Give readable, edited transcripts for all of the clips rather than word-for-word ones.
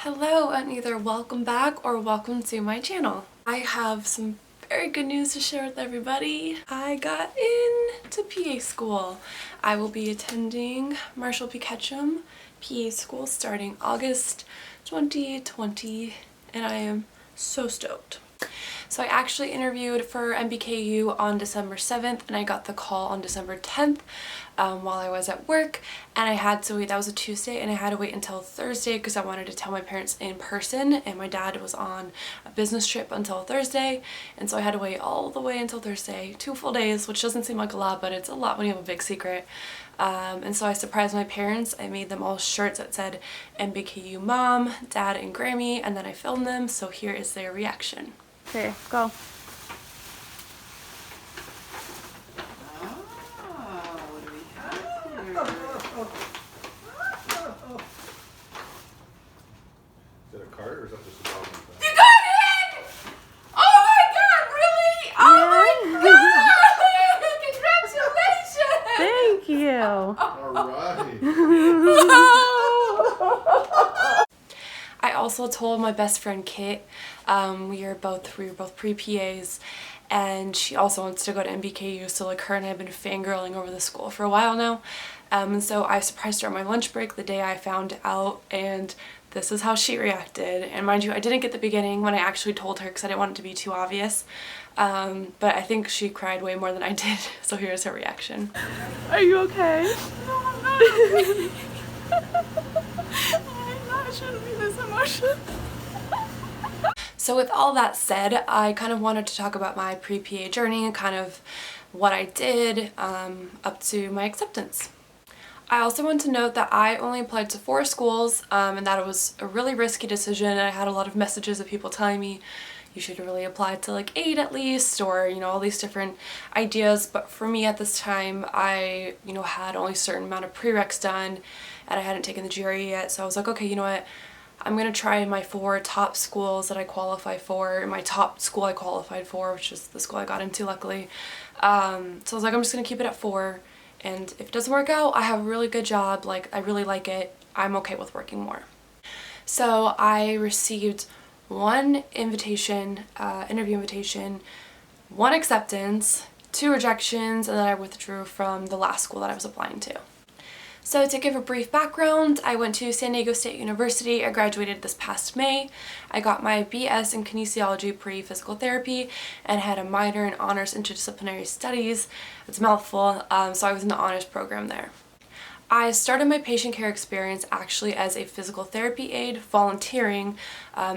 Hello, and either welcome back or welcome to my channel. I have some very good news to share with everybody. I got into PA school. I will be attending Marshall P. Ketchum PA school starting August 2020, and I am so stoked. So I actually interviewed for MBKU on December 7th and I got the call on December 10th while I was at work, and I had to wait, that was a Tuesday, and I had to wait until Thursday because I wanted to tell my parents in person, and my dad was on a business trip until Thursday, and so I had to wait all the way until Thursday, 2 full days, which doesn't seem like a lot, but it's a lot when you have a big secret. And so I surprised my parents. I made them all shirts that said MBKU Mom, Dad, and Grammy, and then I filmed them, so here is their reaction. Okay, go. What do we have here? Is that a card or is that just a problem? You got it! Oh my god, really? Oh my god! Congratulations! Thank you. Alright. I also told my best friend Kit, we were both pre-PAs, and she also wants to go to MBKU, so like her and I have been fangirling over the school for a while now. And so I surprised her on my lunch break the day I found out, and this is how she reacted. And mind you, I didn't get the beginning when I actually told her because I didn't want it to be too obvious. But I think she cried way more than I did, so here's her reaction. Are you okay? No, I'm not okay. I shouldn't be this emotional. So with all that said, I kind of wanted to talk about my pre-PA journey and kind of what I did up to my acceptance. I also want to note that I only applied to 4 schools and that it was a really risky decision. I had a lot of messages of people telling me you should really apply to like 8 at least, or all these different ideas, but for me at this time I had only a certain amount of prereqs done and I hadn't taken the GRE yet, so I was like, okay, you know what, I'm gonna try my 4 top schools that I qualify for. My top school I qualified for, which is the school I got into luckily, so I was like, I'm just gonna keep it at 4, and if it doesn't work out, I have a really good job, like I really like it, I'm okay with working more. So I received 1 invitation, interview invitation, 1 acceptance, 2 rejections, and then I withdrew from the last school that I was applying to. So to give a brief background, I went to San Diego State University. I graduated this past May. I got my BS in kinesiology pre-physical therapy and had a minor in honors interdisciplinary studies. It's a mouthful, so I was in the honors program there. I started my patient care experience actually as a physical therapy aide volunteering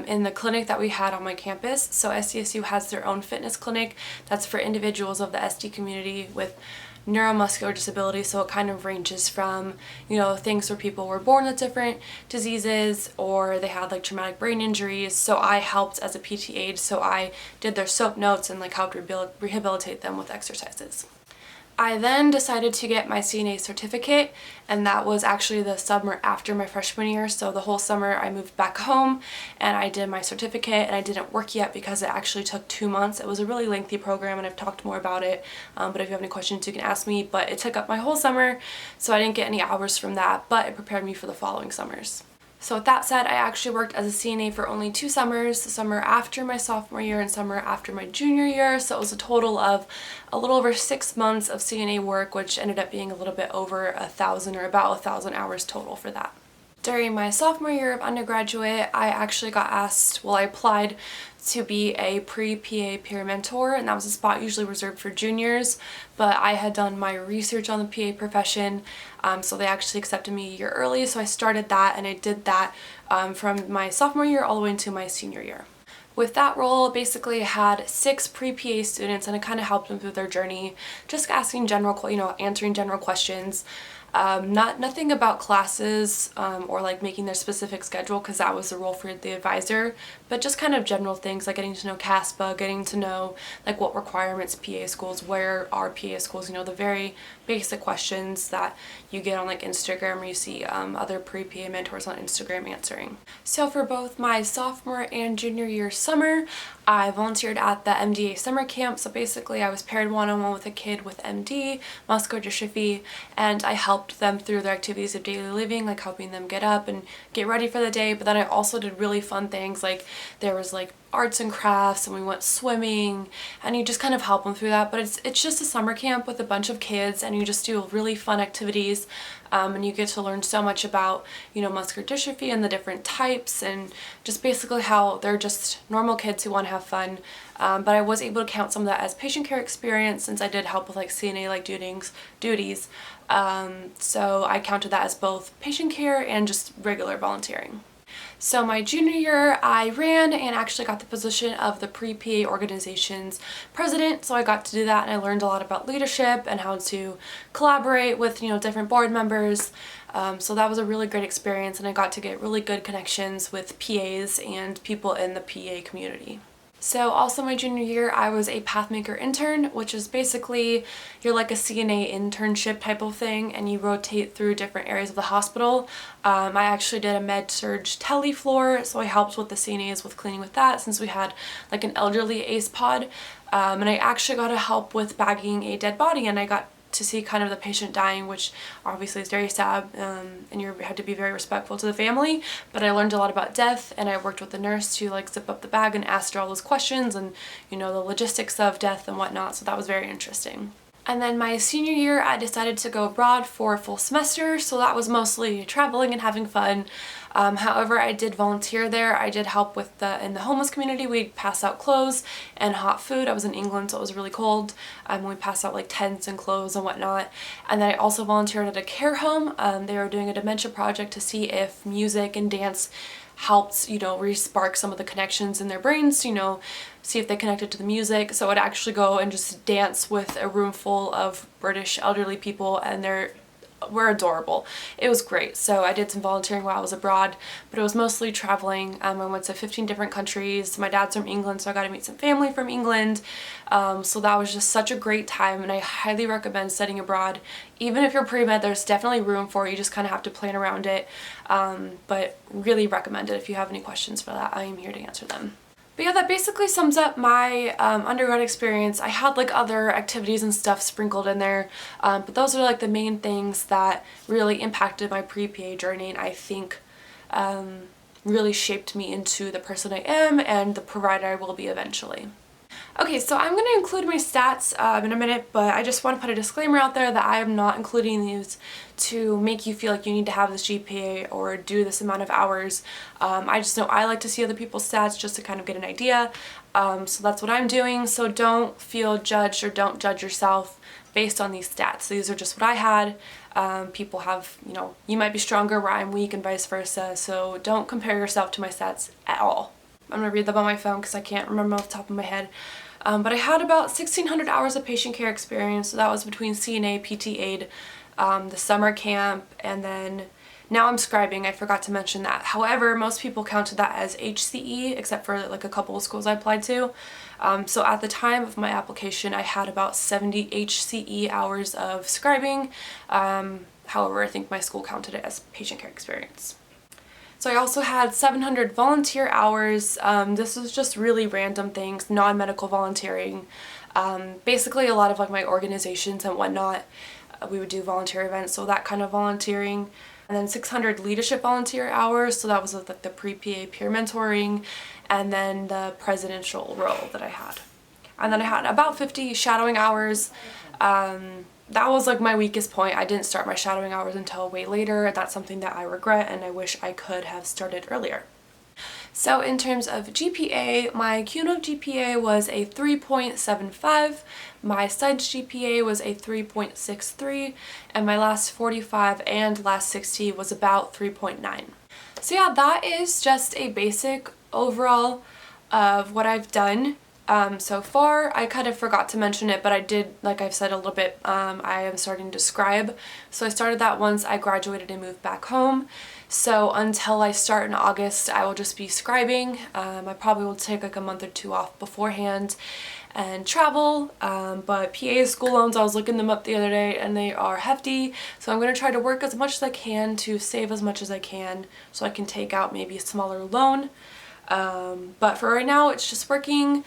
in the clinic that we had on my campus. So SDSU has their own fitness clinic that's for individuals of the SD community with neuromuscular disability, so it kind of ranges from things where people were born with different diseases or they had like traumatic brain injuries. So I helped as a PT aide, so I did their SOAP notes and like helped rehabilitate them with exercises. I then decided to get my CNA certificate, and that was actually the summer after my freshman year. So the whole summer I moved back home and I did my certificate, and I didn't work yet because it actually took 2 months. It was a really lengthy program and I've talked more about it, but if you have any questions you can ask me. But it took up my whole summer, so I didn't get any hours from that, but it prepared me for the following summers. So with that said, I actually worked as a CNA for only 2 summers, the summer after my sophomore year and summer after my junior year, so it was a total of a little over 6 months of CNA work, which ended up being a little bit over 1,000 or about 1,000 hours total for that. During my sophomore year of undergraduate, I actually got asked, I applied to be a pre-PA peer mentor, and that was a spot usually reserved for juniors, but I had done my research on the PA profession, so they actually accepted me a year early, so I started that, and I did that from my sophomore year all the way into my senior year. With that role, basically I had 6 pre-PA students, and I kind of helped them through their journey, just asking answering general questions. Nothing about classes or like making their specific schedule, because that was the role for the advisor, but just kind of general things like getting to know CASPA, getting to know like what requirements PA schools, where are PA schools, the very basic questions that you get on like Instagram, or you see other pre-PA mentors on Instagram answering. So for both my sophomore and junior year summer, I volunteered at the MDA summer camp, so basically I was paired one-on-one with a kid with MD, muscular dystrophy, and I helped them through their activities of daily living, like helping them get up and get ready for the day. But then I also did really fun things, like there was like arts and crafts, and we went swimming, and you just kind of help them through that. But it's just a summer camp with a bunch of kids, and you just do really fun activities, and you get to learn so much about, you know, muscular dystrophy and the different types, and just basically how they're just normal kids who want to have fun. But I was able to count some of that as patient care experience, since I did help with like CNA like duties. So I counted that as both patient care and just regular volunteering. So my junior year, I ran and actually got the position of the pre-PA organization's president. So I got to do that, and I learned a lot about leadership and how to collaborate with, you know, different board members. So that was a really great experience, and I got to get really good connections with PAs and people in the PA community. So also my junior year, I was a Pathmaker intern, which is basically you're like a CNA internship type of thing, and you rotate through different areas of the hospital. I actually did a med-surg tele floor, so I helped with the CNAs with cleaning with that, since we had like an elderly ACE pod. And I actually got to help with bagging a dead body, and I got to see kind of the patient dying, which obviously is very sad, and you had to be very respectful to the family. But I learned a lot about death, and I worked with the nurse to like zip up the bag and ask her all those questions, and you know, the logistics of death and whatnot. So that was very interesting. And then my senior year, I decided to go abroad for a full semester, so that was mostly traveling and having fun. However, I did volunteer there. I did help with in the homeless community. We'd pass out clothes and hot food. I was in England, so it was really cold. We passed out like tents and clothes and whatnot. And then I also volunteered at a care home. They were doing a dementia project to see if music and dance helped, you know, re-spark some of the connections in their brains, you know, see if they connected to the music. So I'd actually go and just dance with a room full of British elderly people, and were adorable. It was great. So I did some volunteering while I was abroad, but it was mostly traveling. I went to 15 different countries. My dad's from England, so I got to meet some family from England. So that was just such a great time, and I highly recommend studying abroad. Even if you're pre-med, there's definitely room for it. You just kind of have to plan around it, but really recommend it. If you have any questions for that, I am here to answer them. But yeah, that basically sums up my undergrad experience. I had like other activities and stuff sprinkled in there, but those are like the main things that really impacted my pre-PA journey, and I think really shaped me into the person I am and the provider I will be eventually. Okay, so I'm going to include my stats in a minute, but I just want to put a disclaimer out there that I am not including these to make you feel like you need to have this GPA or do this amount of hours. I just know I like to see other people's stats just to kind of get an idea. So that's what I'm doing. So don't feel judged, or don't judge yourself based on these stats. These are just what I had. People have, you know, you might be stronger where I'm weak and vice versa. So don't compare yourself to my stats at all. I'm going to read them on my phone because I can't remember off the top of my head. But I had about 1,600 hours of patient care experience, so that was between CNA, PT aid, the summer camp, and then now I'm scribing. I forgot to mention that. However, most people counted that as HCE, except for like a couple of schools I applied to. So at the time of my application, I had about 70 HCE hours of scribing. However, I think my school counted it as patient care experience. So I also had 700 volunteer hours. This was just really random things, non-medical volunteering. Basically a lot of like my organizations and whatnot, we would do volunteer events, so that kind of volunteering. And then 600 leadership volunteer hours, so that was like the pre-PA peer mentoring, and then the presidential role that I had. And then I had about 50 shadowing hours. That was like my weakest point. I didn't start my shadowing hours until way later. That's something that I regret, and I wish I could have started earlier. So in terms of GPA, my cumulative GPA was a 3.75, my SIDS GPA was a 3.63, and my last 45 and last 60 was about 3.9. So yeah, that is just a basic overall of what I've done so far. I kind of forgot to mention it, but I did, like I've said a little bit, I am starting to scribe. So I started that once I graduated and moved back home. So until I start in August, I will just be scribing. I probably will take like a month or two off beforehand and travel, but PA school loans, I was looking them up the other day and they are hefty, so I'm going to try to work as much as I can to save as much as I can so I can take out maybe a smaller loan. But for right now, it's just working,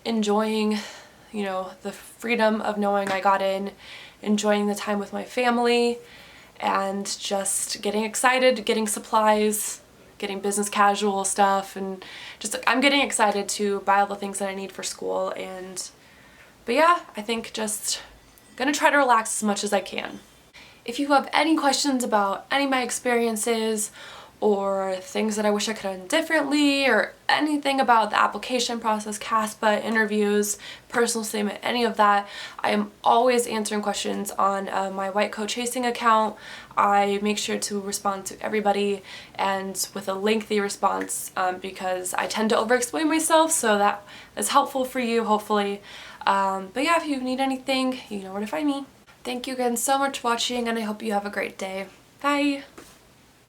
enjoying, you know, the freedom of knowing I got in, enjoying the time with my family, and just getting excited, getting supplies, getting business casual stuff, and just I'm getting excited to buy all the things that I need for school. But yeah, I think just gonna try to relax as much as I can. If you have any questions about any of my experiences or things that I wish I could have done differently, or anything about the application process, CASPA, interviews, personal statement, any of that, I am always answering questions on my White Coat Chasing account. I make sure to respond to everybody and with a lengthy response because I tend to over-explain myself, so that is helpful for you, hopefully. But yeah, if you need anything, you know where to find me. Thank you again so much for watching, and I hope you have a great day. Bye!